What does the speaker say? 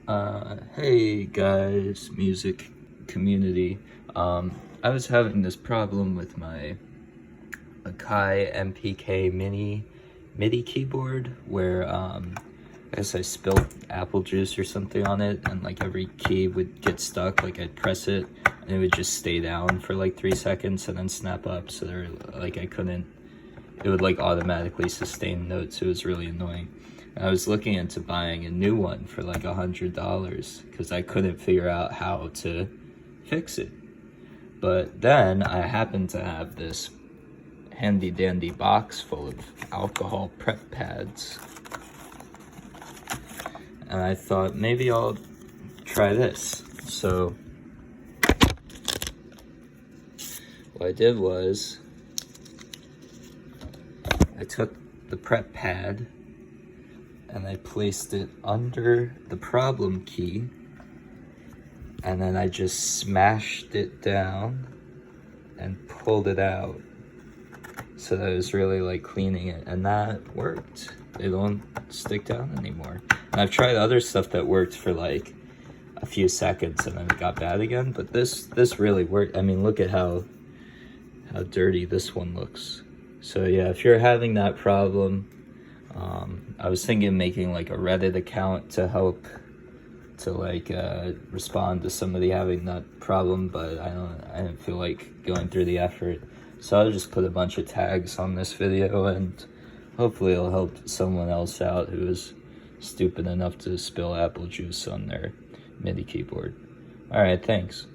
Hey guys, music community. I was having this problem with my Akai MPK MIDI keyboard where I guess I spilled apple juice or something on it, and like every key would get stuck. Like I'd press it and it would just stay down for like 3 seconds and then snap up, so there, like I couldn't, it would like automatically sustain notes. It was really annoying. And I was looking into buying a new one for like $100 because I couldn't figure out how to fix it. But then I happened to have this handy dandy box full of alcohol prep pads, and I thought maybe I'll try this. So what I did was I took the prep pad and I placed it under the problem key, and then I just smashed it down and pulled it out, so that it was really like cleaning it, and that worked. They don't stick down anymore. And I've tried other stuff that worked for like a few seconds and then it got bad again, but this really worked. I mean, look at how dirty this one looks. So yeah, if you're having that problem, I was thinking of making like a Reddit account to help to like respond to somebody having that problem, but I didn't feel like going through the effort. So I'll just put a bunch of tags on this video, and hopefully it'll help someone else out who is stupid enough to spill apple juice on their MIDI keyboard. Alright, thanks.